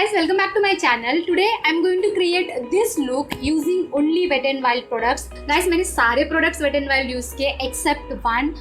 guys, welcome back to my channel. Today I'm going to create this look using only Wet n Wild products. Guys, मैंने सारे products Wet n Wild use किए except one.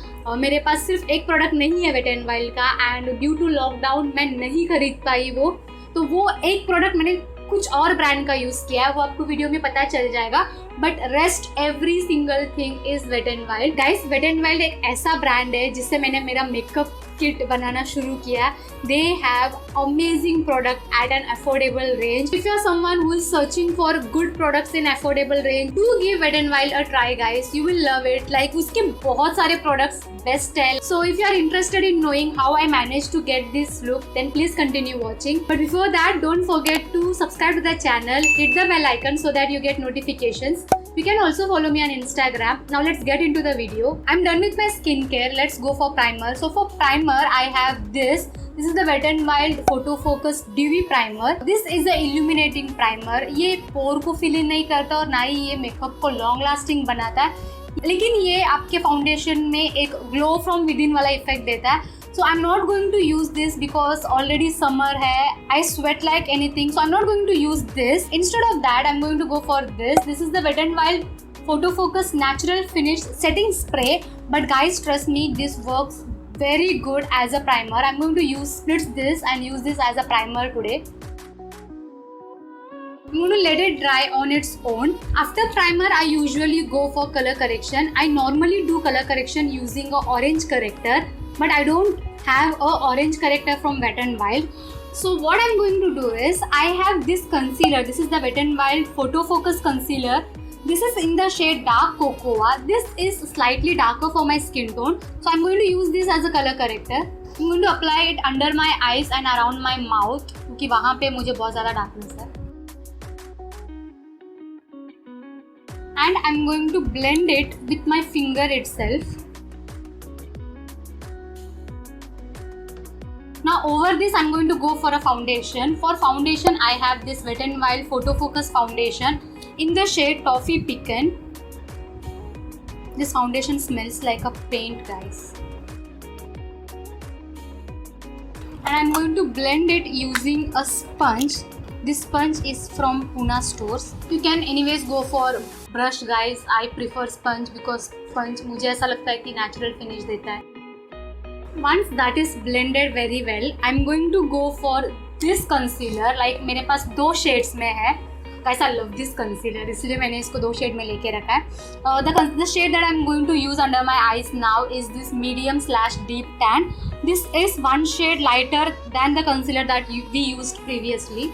मेरे पास सिर्फ एक product नहीं है Wet n Wild का and due to lockdown मैं नहीं खरीद पाई वो. तो वो एक product मैंने कुछ और ब्रांड का यूज किया है, वो आपको वीडियो में पता चल जाएगा. But rest every single thing is wet and wild. Guys, wet and wild एक ऐसा ब्रांड है जिससे मैंने मेरा मेकअप किट बनाना शुरू किया. They have amazing product at an affordable range. If you are someone who is searching for good products in affordable range, do give wet and wild a try guys. You will love it. Like उसके बहुत सारे products best है. So if you are interested in knowing how I manage to get this look, then please continue watching. But before that, don't forget to subscribe to the channel, hit the bell icon so that you get notifications. You can also follow me on Instagram. Now let's get into the video. I'm done with my skincare. Let's go for primer. So for primer, I have this. This is the Wet n Wild Photo Focus Dewy Primer. This is a illuminating primer. ये पोर को fill in नहीं करता और ना ही ये makeup को long lasting बनाता है, लेकिन ये आपके फाउंडेशन में एक ग्लो फ्रॉम विद इन वाला इफेक्ट देता है. So I'm not going to use this because already summer hai. I sweat like anything, so I'm not going to use this. Instead of that, I'm going to go for this. This is the Wet n Wild Photo Focus Natural Finish Setting Spray. But guys, trust me, this works very good as a primer. I'm going to split this and use this as a primer today. I'm going to let it dry on its own. After primer, I usually go for color correction. I normally do color correction using a orange corrector, but I don't have a orange corrector from Wet n Wild. So what I'm going to do is, I have this concealer. This is the Wet n Wild Photo Focus Concealer. This is in the shade Dark Cocoa. This is slightly darker for my skin tone. So I'm going to use this as a color corrector. I'm going to apply it under my eyes and around my mouth, क्योंकि वहाँ पे मुझे बहुत ज़्यादा darkness है. And I'm going to blend it with my finger itself. Now over this, I'm going to go for a foundation. For foundation, I have this Wet n Wild Photo Focus Foundation in the shade Toffee Pecan. This foundation smells like a paint, guys. And I'm going to blend it using a sponge. This sponge is from Puna stores. You can anyways go for brush, guys. I prefer sponge because sponge मुझे ऐसा लगता है कि natural finish देता है. Once that is blended very well, I'm going to go for this concealer. Like मेरे पास दो shades में है. Guys, I love this concealer, इसलिए मैंने इसको दो shade में लेके रखा है. The shade that I'm going to use under my eyes now is this medium/deep tan. This is one shade lighter than the concealer that we used previously.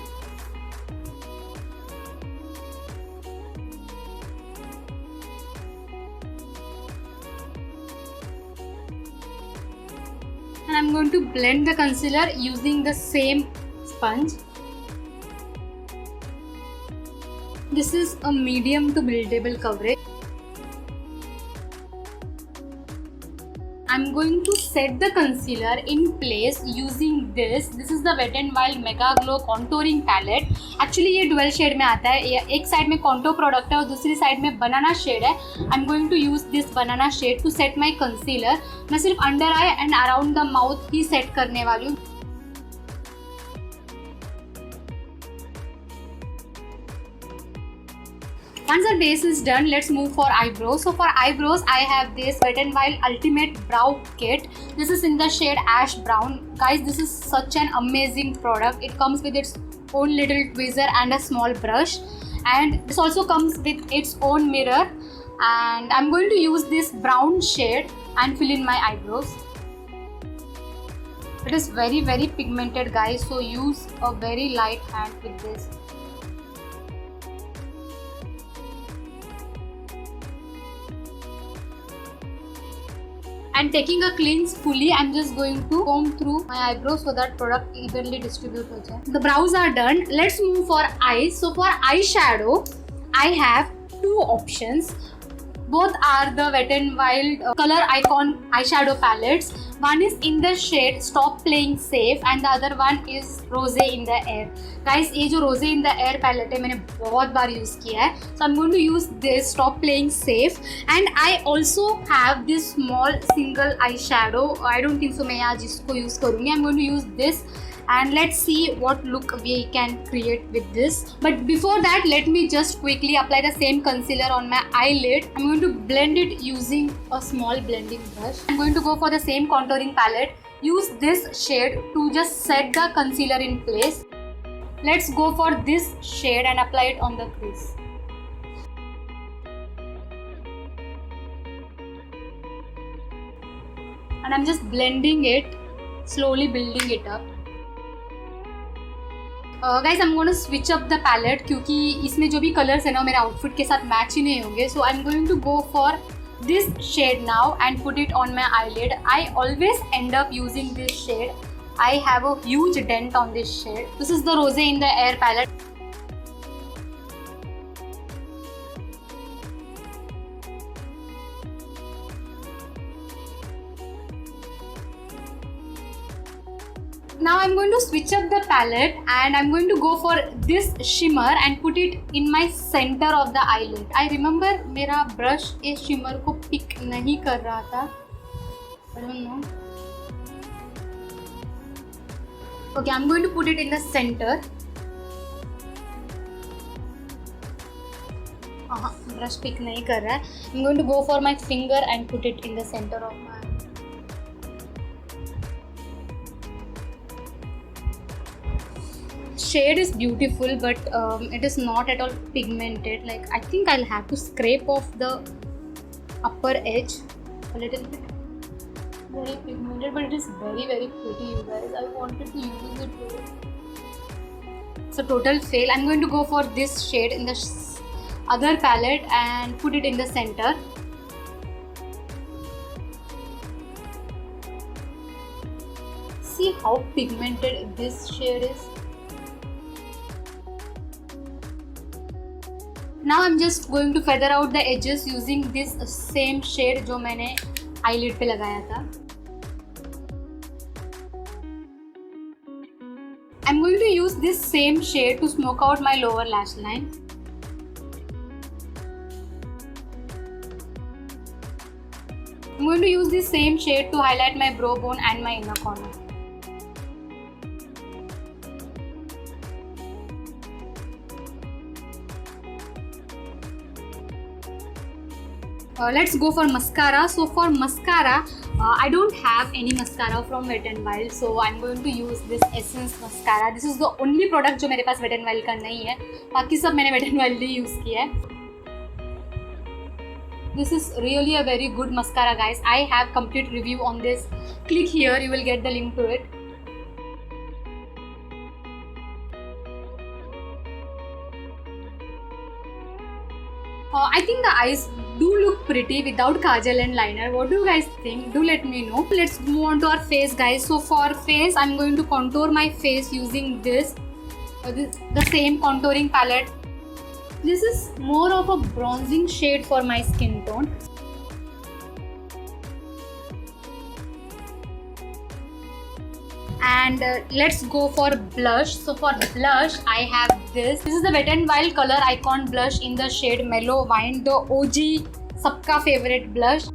And I'm going to blend the concealer using the same sponge. This is a medium to buildable coverage. I'm going to set the concealer in place using this. This is the Wet n Wild Mega Glow Contouring Palette. Actually ये dual shade में आता है. एक side में contour product है और दूसरी side में banana shade है. I'm going to use this banana shade to set my concealer. मैं सिर्फ under eye and around the mouth he set करने वाली हूँ. Once the base is done, let's move for eyebrows. So for eyebrows, I have this Wet n Wild Ultimate Brow Kit. This is in the shade Ash Brown. Guys, this is such an amazing product. It comes with its own little tweezer and a small brush. And this also comes with its own mirror. And I'm going to use this brown shade and fill in my eyebrows. It is very, very pigmented, guys. So use a very light hand with this. And taking a cleanse fully, I'm just going to comb through my eyebrows so that product evenly distribute हो जाए. The brows are done. Let's move for eyes. So for eyeshadow, I have two options. Both are the Wet n Wild Color Icon eyeshadow palettes. One is in the shade Stop Playing Safe and the other one is Rose in the Air. Guys, ये जो Rose in the Air palette है मैंने बहुत बार use किया है. So I'm going to use this Stop Playing Safe. And I also have this small single eyeshadow. I don't think so मैं आज इसको use करूँगी. I'm going to use this and let's see what look we can create with this. But before that, let me just quickly apply the same concealer on my eyelid. I'm going to blend it using a small blending brush. I'm going to go for the same contouring palette. Use this shade to just set the concealer in place. Let's go for this shade and apply it on the crease. And I'm just blending it, slowly building it up. Guys, I'm going to switch up the palette क्योंकि इसमें जो भी colors है ना मेरे outfit के साथ match ही नहीं होंगे. So I'm going to go for this shade now and put it on my eyelid. I always end up using this shade. I have a huge dent on this shade. This is the Rose in the Air palette. Now I'm going to switch up the palette and I'm going to go for this shimmer and put it in my center of the eyelid. I remember मेरा brush इस shimmer को pick नहीं कर रहा था. I don't know. Okay, I'm going to put it in the center. Brush pick नहीं कर रहा है. I'm going to go for my finger and put it in the center of my eye. Shade is beautiful, but it is not at all pigmented. Like, I think I'll have to scrape off the upper edge a little bit. Very pigmented, but it is very pretty, you guys. I wanted to use it more. It's a total fail. I'm going to go for this shade in the other palette and put it in the center. See how pigmented this shade is. Now I'm just going to feather out the edges using this same shade जो मैंने eyelid पे लगाया था. I'm going to use this same shade to smoke out my lower lash line. I'm going to use this same shade to highlight my brow bone and my inner corner. Let's go for mascara. So for mascara, I don't have any mascara from Wet n Wild, so I'm going to use this Essence mascara. This is the only product जो मेरे पास Wet n Wild का नहीं है. बाकी सब मैंने Wet n Wild ही use किया है. This is really a very good mascara, guys. I have complete review on this. Click here, you will get the link to it. I think the eyes do look pretty without kajal and liner. What do you guys think? Do let me know. Let's move on to our face, guys. So for face, I'm going to contour my face using this the same contouring palette. This is more of a bronzing shade for my skin tone. And let's go for blush. So for blush, I have this is the Wet n Wild Color Icon blush in the shade Mellow Wine, the OG सबका favorite blush.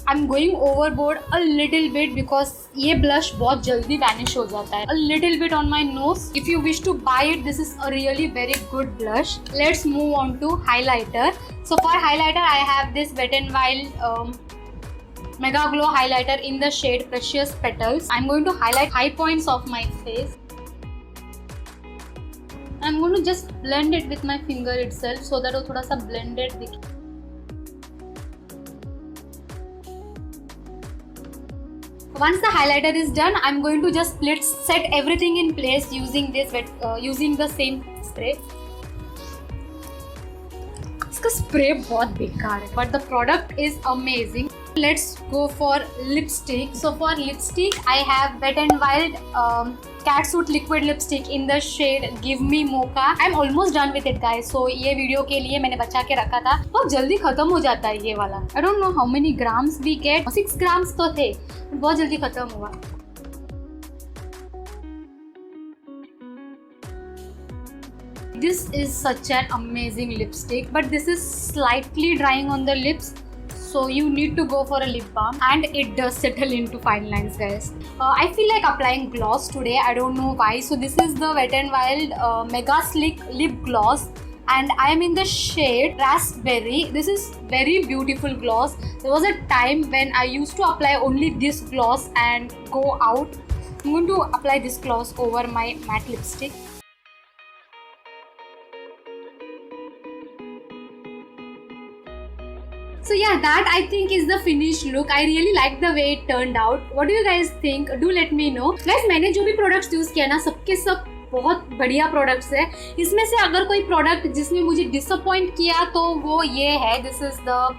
I'm going overboard a little bit because ये blush बहुत जल्दी vanish हो जाता है. A little bit on my nose. If you wish to buy it, this is a really very good blush. Let's move on to highlighter. So for highlighter, I have this Wet n Wild Mega Glow highlighter in the shade Precious Petals. I'm going to highlight high points of my face. I'm going to just blend it with my finger itself so that वो थोड़ा सा blended दिखे. Once the highlighter is done, I'm going to just set everything in place using using the same spray. इसका spray बहुत बेकार है, but the product is amazing. Let's go for lipstick. So for lipstick, I have Wet n Wild Catsuit liquid lipstick in the shade Give Me Mocha. I'm almost done with it, guys. So ये video के लिए मैंने बचा के रखा था. बहुत जल्दी खत्म हो जाता है ये वाला. I don't know how many grams we get. 6 grams तो थे. बहुत जल्दी खत्म हुआ. This is such an amazing lipstick, but this is slightly drying on the lips. so you need to go for a lip balm, and it does settle into fine lines, guys. I feel like applying gloss today. I don't know why. So this is the Wet n Wild Mega Slick Lip Gloss, and I am in the shade Raspberry. This is very beautiful gloss. There was a time when I used to apply only this gloss and go out. I'm going to apply this gloss over my matte lipstick. So yeah, that I think is the finished look. I really like the way it turned out. What do you guys think? Do let me know. Guys, मैंने जो भी products use किया ना, सबके सब बहुत बढ़िया products है. इसमें से अगर कोई प्रोडक्ट जिसने मुझे डिसअपॉइंट किया तो वो ये है. This is the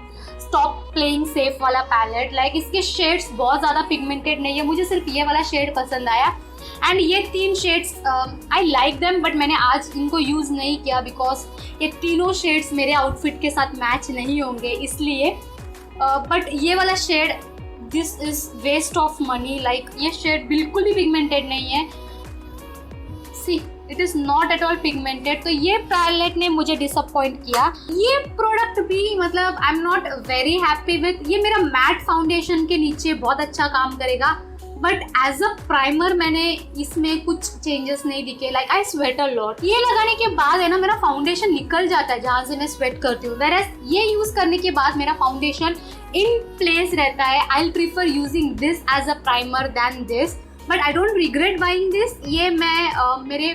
stop playing safe वाला पैलेट. लाइक इसके शेड्स बहुत ज़्यादा पिगमेंटेड नहीं है. मुझे सिर्फ ये वाला शेड पसंद आया. एंड ये 3 shades I like them, but मैंने आज इनको यूज़ नहीं किया बिकॉज ये तीनों शेड्स मेरे आउटफिट के साथ मैच नहीं होंगे इसलिए. बट ये वाला shade, this is waste of money. Like ये शेड बिल्कुल भी पिगमेंटेड नहीं है. See, it is not at all pigmented. तो ये पैलेट ने मुझे डिसअपॉइंट किया. ये प्रोडक्ट भी मतलब I am not very happy with. ये मेरा मैट फाउंडेशन के नीचे बहुत अच्छा काम करेगा, बट एज अ प्राइमर मैंने इसमें कुछ चेंजेस नहीं दिखे. Like I sweat a lot. ये लगाने के बाद है ना, मेरा फाउंडेशन निकल जाता है जहाँ से मैं स्वेट करती हूँ. वेयरएज ये यूज़ करने के बाद मेरा फाउंडेशन इन प्लेस रहता है. I will prefer using this as a primer than this, but I don't regret buying this. ये मैं मेरे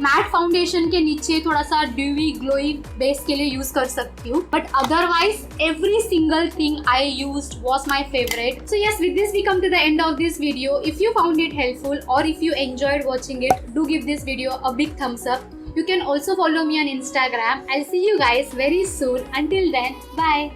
मैट फाउंडेशन के नीचे थोड़ा सा ड्यूवी ग्लोई बेस के लिए यूज कर सकती हूँ. But otherwise every single thing I used was my favourite. So yes, with this we come to the end of this video. If you found it helpful और if you enjoyed watching it, do give this video a big thumbs up. You can also follow me on Instagram. I'll see you guys very soon. Until then, bye.